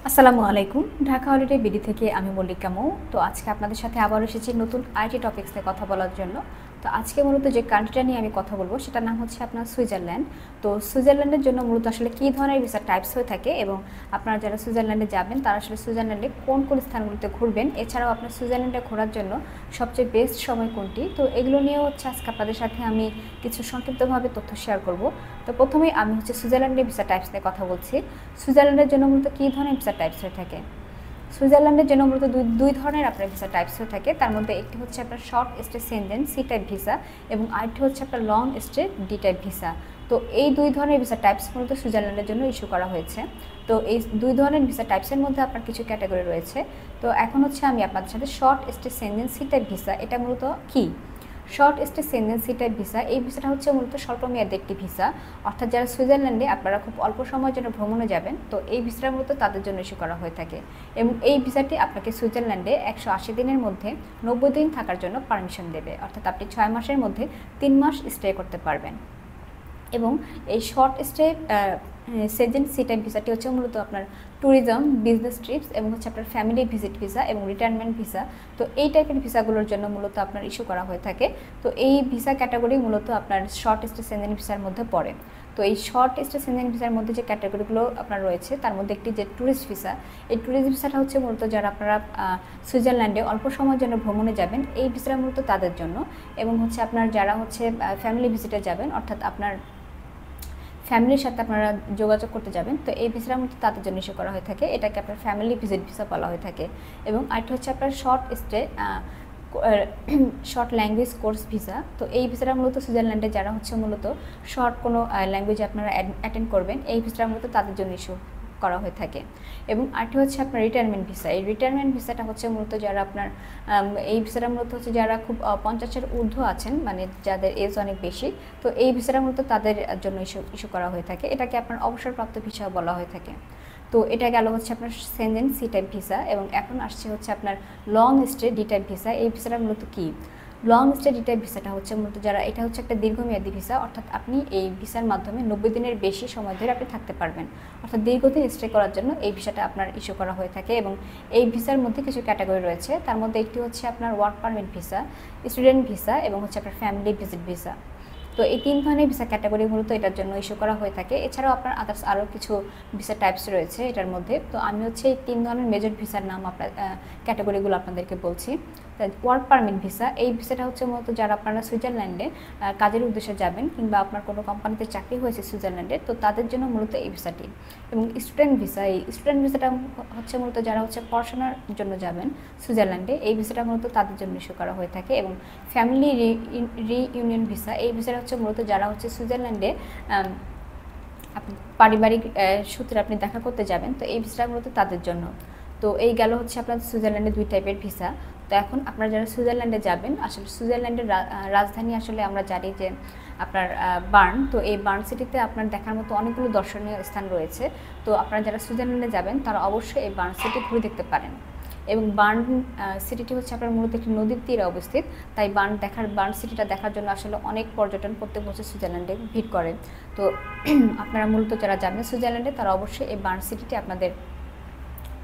আসসালামু আলাইকুম। Dhaka holiday BD থেকে আমি মল্লিকা মৌ। তো আজকে আপনাদের সাথে আবার এসেছি নতুন আইটি টপিকস নিয়ে কথা বলার জন্য। তো আজকে মূলত যে কান্ট্রিটা নিয়ে আমি কথা বলবো সেটার নাম হচ্ছে আপনার সুইজারল্যান্ড। তো সুইজারল্যান্ডের জন্য মূলত আসলে কী ধরনের ভিসা টাইপস হয়ে থাকে এবং আপনারা যারা সুইজারল্যান্ডে যাবেন তারা আসলে সুইজারল্যান্ডে কোন কোন স্থানগুলোতে ঘুরবেন, এছাড়াও আপনার সুইজারল্যান্ডে ঘোরার জন্য সবচেয়ে বেস্ট সময় কোনটি, তো এগুলো নিয়েও হচ্ছে আজকে আপনাদের সাথে আমি কিছু সংক্ষিপ্তভাবে তথ্য শেয়ার করব। তো প্রথমেই আমি হচ্ছে সুইজারল্যান্ডের ভিসা টাইপস নিয়ে কথা বলছি। সুইজারল্যান্ডের জন্য মূলত কী ধরনের ভিসা টাইপস হয়ে থাকে? সুইজারল্যান্ডের জন্য মূলত দুই ধরনের আপনার ভিসা টাইপস হয়ে থাকে। তার মধ্যে একটি হচ্ছে আপনার short stay Schengen C type visa এবং আরেকটি হচ্ছে আপনার long stay D type visa. তো এই দুই ধরনের ভিসা টাইপস মূলত সুইজারল্যান্ডের জন্য ইস্যু করা হয়েছে। তো এই দুই ধরনের ভিসা টাইপসের মধ্যে আপনার কিছু ক্যাটাগরি রয়েছে। তো এখন হচ্ছে আমি আপনাদের সাথে short stay Schengen C type visa, এটা মূলত কী? Short stay Schengen C type visa, এই ভিসাটা হচ্ছে মূলত স্বল্পমেয়াদী একটি ভিসা। অর্থাৎ যারা সুইজারল্যান্ডে আপনারা খুব অল্প সময়ের জন্য ভ্রমণে যাবেন, তো এই ভিসাটা মূলত তাদের জন্য ইস্যু করা হয়ে থাকে এবং এই ভিসাটি আপনাকে সুইজারল্যান্ডে 180 দিনের মধ্যে 90 দিন থাকার জন্য পারমিশন দেবে। অর্থাৎ আপনি 6 মাসের মধ্যে 3 মাস স্টে করতে পারবেন। এবং এই short stay Schengen C type ভিসাটি হচ্ছে মূলত আপনার ট্যুরিজম, বিজনেস ট্রিপস এবং হচ্ছে আপনার ফ্যামিলি ভিজিট ভিসা এবং রিটায়ারমেন্ট ভিসা। তো এই টাইপের ভিসাগুলোর জন্য মূলত আপনার ইস্যু করা হয়ে থাকে। তো এই ভিসা ক্যাটাগরি মূলত আপনার শর্ট স্টে সেনজেন ভিসার মধ্যে পড়ে। তো এই শর্ট স্টে সেনজেন ভিসার মধ্যে যে ক্যাটাগরিগুলো আপনার রয়েছে তার মধ্যে একটি যে ট্যুরিস্ট ভিসা, এই ট্যুরিস্ট ভিসাটা হচ্ছে মূলত যারা আপনারা সুইজারল্যান্ডে অল্প সময়ের জন্য ভ্রমণে যাবেন, এই ভিসাটা মূলত তাদের জন্য। এবং হচ্ছে আপনার যারা হচ্ছে ফ্যামিলি ভিজিটে যাবেন, অর্থাৎ আপনার ফ্যামিলির সাথে আপনারা যোগাযোগ করতে যাবেন, তো এই ভিসার মধ্যে তাদের জন্য ইস্যু করা হয়ে থাকে। এটাকে আপনার ফ্যামিলি ভিজিট ভিসা বলা হয়ে থাকে। এবং আরেকটা হচ্ছে আপনার শর্ট ল্যাঙ্গুয়েজ কোর্স ভিসা। তো এই ভিসাটা মূলত সুইজারল্যান্ডে যারা হচ্ছে মূলত শর্ট কোনো ল্যাঙ্গুয়েজে আপনারা অ্যাটেন্ড করবেন, এই ভিসাটা মূলত তাদের জন্য ইস্যু করা হয়ে থাকে। এবং আরেকটি হচ্ছে আপনার রিটায়ারমেন্ট ভিসা। এই রিটায়ারমেন্ট ভিসাটা হচ্ছে মূলত যারা আপনার এই ভিসাটা মূলত হচ্ছে যারা খুব 50-এর ঊর্ধ্ব আছেন, মানে যাদের এজ অনেক বেশি, তো এই ভিসাটা মূলত তাদের জন্য ইস্যু করা হয়ে থাকে। এটাকে আপনার অবসরপ্রাপ্ত ভিসা বলা হয়ে থাকে। তো এটা গেল হচ্ছে আপনার সেনজেন সি টাইপ ভিসা। এবং এখন আসছে হচ্ছে আপনার long stay D type visa. এই ভিসাটা মূলত কী? লং স্টে ডি টাইপ ভিসাটা হচ্ছে মূলত যারা, এটা হচ্ছে একটা দীর্ঘমেয়াদী ভিসা। অর্থাৎ আপনি এই ভিসার মাধ্যমে 90 দিনের বেশি সময় ধরে আপনি থাকতে পারবেন। অর্থাৎ দীর্ঘদিন স্টে করার জন্য এই ভিসাটা আপনার ইস্যু করা হয়ে থাকে। এবং এই ভিসার মধ্যে কিছু ক্যাটাগরি রয়েছে। তার মধ্যে একটি হচ্ছে আপনার work permit visa, student visa এবং হচ্ছে আপনার ফ্যামিলি ভিজিট ভিসা। তো এই 3 ধরনের ভিসা ক্যাটাগরি মূলত এটার জন্য ইস্যু করা হয়ে থাকে। এছাড়াও আপনার আদার্স আরও কিছু ভিসা টাইপস রয়েছে এটার মধ্যে। তো আমি হচ্ছে এই 3 ধরনের মেজর ভিসার নাম ক্যাটাগরিগুলো আপনাদেরকে বলছি। ওয়ার্ক পারমিট ভিসা, এই ভিসাটা হচ্ছে মূলত যারা আপনারা সুইজারল্যান্ডে কাজের উদ্দেশ্যে যাবেন কিংবা আপনার কোনো কোম্পানিতে চাকরি হয়েছে সুইজারল্যান্ডে, তো তাদের জন্য মূলত এই ভিসাটি। এবং স্টুডেন্ট ভিসা, এই স্টুডেন্ট ভিসাটা হচ্ছে মূলত যারা হচ্ছে পড়াশোনার জন্য যাবেন সুইজারল্যান্ডে, এই ভিসাটা মূলত তাদের জন্য ইস্যু করা হয়ে থাকে। এবং ফ্যামিলি রিইউনিয়ন ভিসা, এই ভিসাটা হচ্ছে মূলত যারা হচ্ছে সুইজারল্যান্ডে পারিবারিক সূত্রে আপনি দেখা করতে যাবেন, তো এই ভিসাটা মূলত তাদের জন্য। তো এই গেল হচ্ছে আপনার সুইজারল্যান্ডে 2 টাইপের ভিসা। তো এখন আপনারা যারা সুইজারল্যান্ডে যাবেন, আসলে সুইজারল্যান্ডের রাজধানী আসলে আমরা জানি যে আপনার বার্ন। তো এই বার্ন সিটিতে আপনার দেখার মতো অনেকগুলো দর্শনীয় স্থান রয়েছে। তো আপনারা যারা সুইজারল্যান্ডে যাবেন তারা অবশ্যই এই বার্ন সিটি ঘুরে দেখতে পারেন। এবং বার্ন সিটিটি হচ্ছে আপনার মূলত একটি নদীর তীরে অবস্থিত। তাই বার্ন সিটিটা দেখার জন্য আসলে অনেক পর্যটন প্রত্যেক বছর সুইজারল্যান্ডে ভিড় করে। তো আপনারা মূলত যারা যাবেন সুইজারল্যান্ডে তারা অবশ্যই এই বার্ন সিটিটি আপনাদের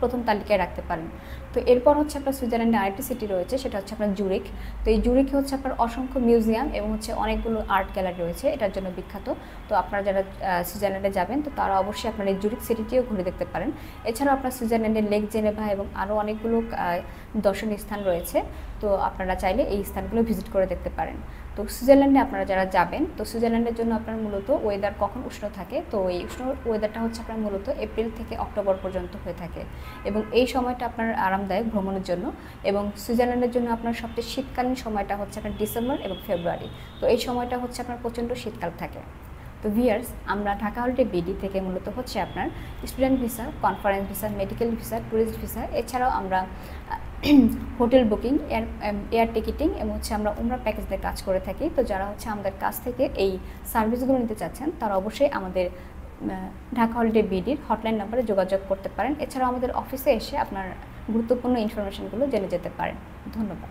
প্রথম তালিকায় রাখতে পারেন। তো এরপর হচ্ছে আপনার সুইজারল্যান্ডে আরেকটি সিটি রয়েছে, সেটা হচ্ছে আপনার জুরিখ। তো এই জুরিখে হচ্ছে আপনার অসংখ্য মিউজিয়াম এবং হচ্ছে অনেকগুলো আর্ট গ্যালারি রয়েছে, এটার জন্য বিখ্যাত। তো আপনারা যারা সুইজারল্যান্ডে যাবেন তো তারা অবশ্যই আপনার এই জুরিখ সিটিটিও ঘুরে দেখতে পারেন। এছাড়াও আপনার সুইজারল্যান্ডের লেক জেনেভা এবং আরও অনেকগুলো দর্শনীয় স্থান রয়েছে। তো আপনারা চাইলে এই স্থানগুলো ভিজিট করে দেখতে পারেন। তো সুইজারল্যান্ডে আপনারা যারা যাবেন, তো সুইজারল্যান্ডের জন্য আপনার মূলত ওয়েদার কখন উষ্ণ থাকে, তো এই উষ্ণ ওয়েদারটা হচ্ছে আপনার মূলত এপ্রিল থেকে অক্টোবর পর্যন্ত হয়ে থাকে। এবং এই সময়টা আপনার আরামদায়ক ভ্রমণের জন্য। এবং সুইজারল্যান্ডের জন্য আপনার সবচেয়ে শীতকালীন সময়টা হচ্ছে আপনার ডিসেম্বর এবং ফেব্রুয়ারি। তো এই সময়টা হচ্ছে আপনার প্রচণ্ড শীতকাল থাকে। তো ভিউয়ার্স, আমরা ঢাকা হলিডে বিডি থেকে মূলত হচ্ছে আপনার student visa, conference visa, medical visa, tourist visa, এছাড়াও আমরা হোটেল বুকিং, এয়ার টিকিটিং এবং হচ্ছে আমরা উমরা প্যাকেজ দিয়ে কাজ করে থাকি। তো যারা হচ্ছে আমাদের কাছ থেকে এই সার্ভিসগুলো নিতে চাচ্ছেন তারা অবশ্যই আমাদের ঢাকা হলিডে বিডির হটলাইন নাম্বারে যোগাযোগ করতে পারেন। এছাড়াও আমাদের অফিসে এসে আপনার গুরুত্বপূর্ণ ইনফরমেশনগুলো জেনে যেতে পারেন। ধন্যবাদ।